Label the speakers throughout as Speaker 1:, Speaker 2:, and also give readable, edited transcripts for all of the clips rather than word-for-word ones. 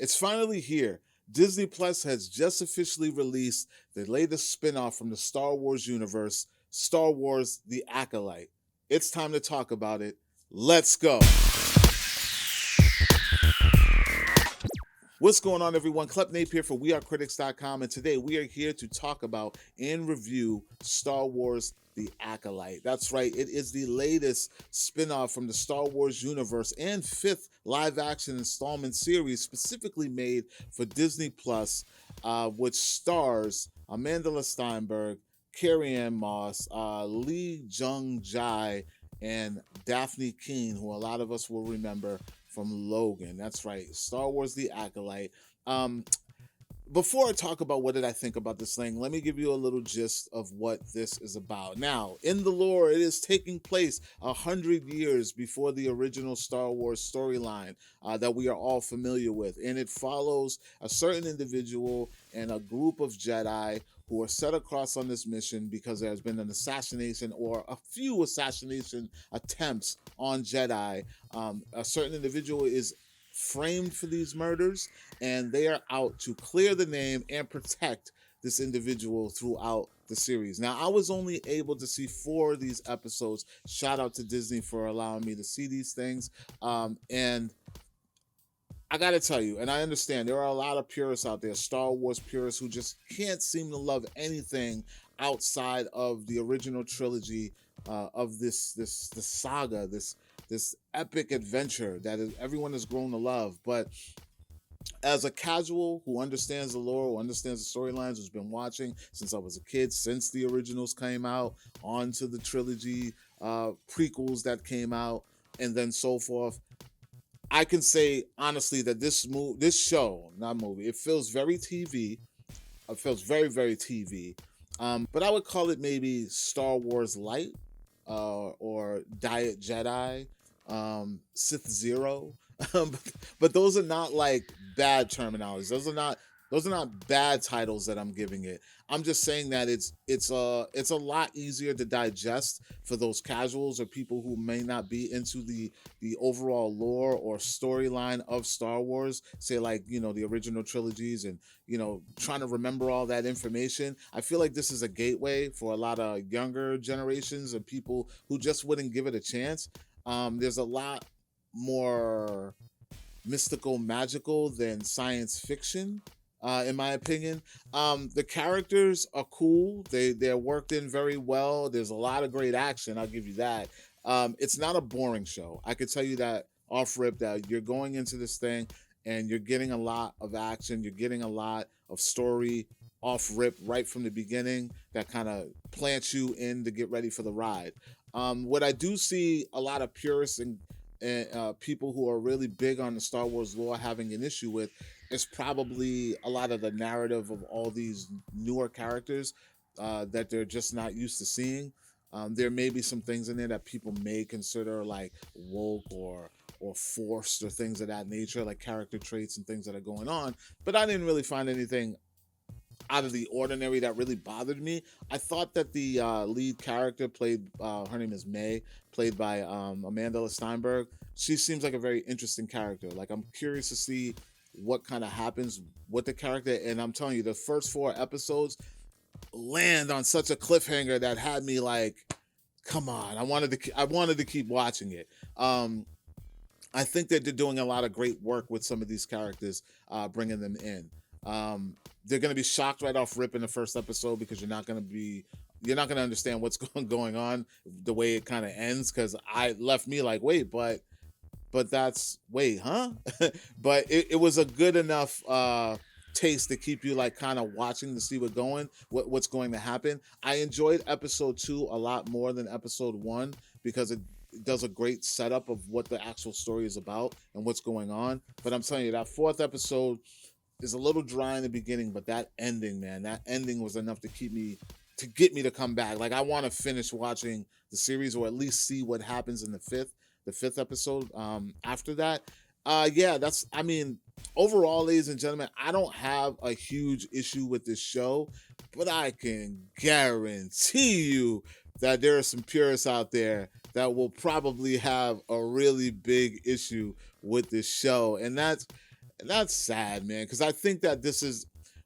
Speaker 1: It's finally here. Disney Plus has just officially released the latest spinoff from the Star Wars universe, Star Wars The Acolyte. It's time to talk about it. Let's go. What's going on, everyone? Klepcx here for CritiX.com, and today we are here to talk about and review Star Wars The Acolyte. That's right, it is the latest spin-off from the Star Wars universe and fifth live-action installment series specifically made for Disney Plus, which stars Amandla Steinberg, Carrie Ann Moss, Jung Jae, and Dafne Keen, who a lot of us will remember from Logan. That's right, Star Wars The Acolyte. Before I talk about what did I think about this thing, let me give you a little gist of what this is about. Now, in the lore, it is taking place 100 years before the original Star Wars storyline that we are all familiar with, and it follows a certain individual and a group of Jedi who are set across on this mission because there's been an assassination or a few assassination attempts on Jedi. A certain individual is framed for these murders, and they are out to clear the name and protect this individual throughout the series. Now, I was only able to see 4 of these episodes. Shout out to Disney for allowing me to see these things. And I gotta tell you, and I understand there are a lot of purists out there, Star Wars purists, who just can't seem to love anything outside of the original trilogy of this saga, this epic adventure that everyone has grown to love. But as a casual who understands the lore, who understands the storylines, who's been watching since I was a kid, since the originals came out, on to the trilogy prequels that came out, and then so forth, I can say honestly that this show, not movie, it feels very TV. It feels very, very TV. But I would call it maybe Star Wars Light, or Diet Jedi, Sith Zero. But those are not like bad terminologies. Those are not bad titles that I'm giving it. I'm just saying that it's a lot easier to digest for those casuals or people who may not be into the overall lore or storyline of Star Wars, say like, the original trilogies, and trying to remember all that information. I feel like this is a gateway for a lot of younger generations and people who just wouldn't give it a chance. There's a lot more mystical, magical than science fiction, in my opinion. The characters are cool. They're worked in very well. There's a lot of great action. I'll give you that. It's not a boring show. I could tell you that off rip, that you're going into this thing and you're getting a lot of action. You're getting a lot of story off rip right from the beginning that kind of plants you in to get ready for the ride. What I do see a lot of purists and people who are really big on the Star Wars lore having an issue with is probably a lot of the narrative of all these newer characters that they're just not used to seeing. There may be some things in there that people may consider like woke or forced or things of that nature, like character traits and things that are going on. But I didn't really find anything out of the ordinary that really bothered me. I thought that the lead character played, her name is May, played by Amandla Steinberg. She seems like a very interesting character. Like, I'm curious to see what kind of happens with the character. And I'm telling you, the first 4 episodes land on such a cliffhanger that had me like, come on, I wanted to keep watching it. I think that they're doing a lot of great work with some of these characters, bringing them in. They're going to be shocked right off rip in the first episode because you're not going to understand what's going on the way it kind of ends, because I left me like, wait, but that's, wait, huh? But it was a good enough taste to keep you like kind of watching to see what's going to happen. I enjoyed episode 2 a lot more than episode 1 because it does a great setup of what the actual story is about and what's going on. But I'm telling you, that 4th episode is a little dry in the beginning, but that ending, man, that ending was enough to get me to come back. Like, I want to finish watching the series, or at least see what happens in the fifth episode after that. Overall, ladies and gentlemen, I don't have a huge issue with this show, but I can guarantee you that there are some purists out there that will probably have a really big issue with this show. And And that's sad, man, because I think that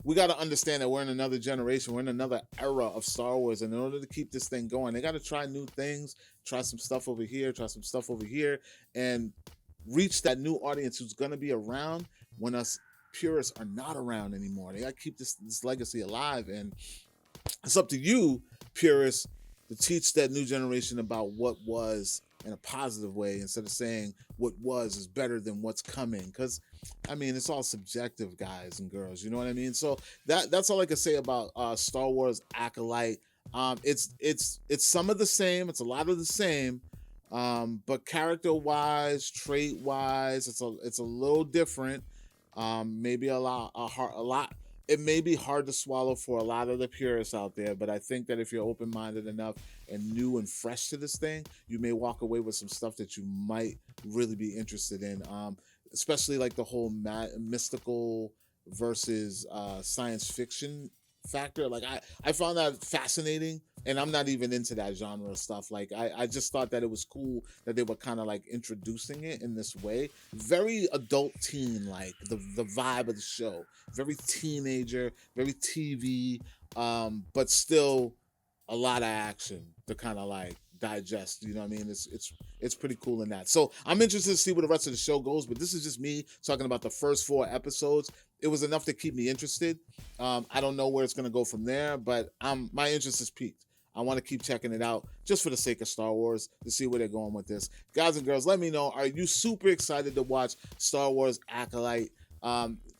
Speaker 1: we got to understand that we're in another generation, we're in another era of Star Wars, and in order to keep this thing going, they got to try new things, try some stuff over here, try some stuff over here, and reach that new audience who's going to be around when us purists are not around anymore. They got to keep this legacy alive, and it's up to you, purists, to teach that new generation about what was in a positive way instead of saying what was is better than what's coming. Because I mean, it's all subjective, guys and girls. You know what I mean? So that's all I can say about Star Wars Acolyte. It's some of the same. It's a lot of the same. But character wise, trait wise, it's a little different. Maybe a lot. It may be hard to swallow for a lot of the purists out there, but I think that if you're open-minded enough and new and fresh to this thing, you may walk away with some stuff that you might really be interested in. Especially like the whole mystical versus science fiction factor. Like I found that fascinating, and I'm not even into that genre of stuff. Like I just thought that it was cool that they were kind of like introducing it in this way. Very adult teen, like the vibe of the show. Very teenager, very TV, but still a lot of action to kind of like digest. You know what I mean? It's pretty cool in that. So I'm interested to see where the rest of the show goes, but this is just me talking about the first 4 episodes. It was enough to keep me interested. I don't know where it's gonna go from there, but my interest is peaked. I want to keep checking it out just for the sake of Star Wars to see where they're going with this. Guys and girls, let me know. Are you super excited to watch Star Wars Acolyte?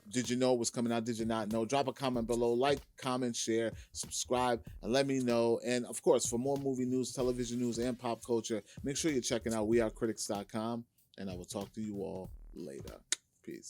Speaker 1: Did you know it was coming out? Did you not know? Drop a comment below, like, comment, share, subscribe, and let me know. And of course, for more movie news, television news, and pop culture, make sure you're checking out wearecritics.com. And I will talk to you all later. Peace.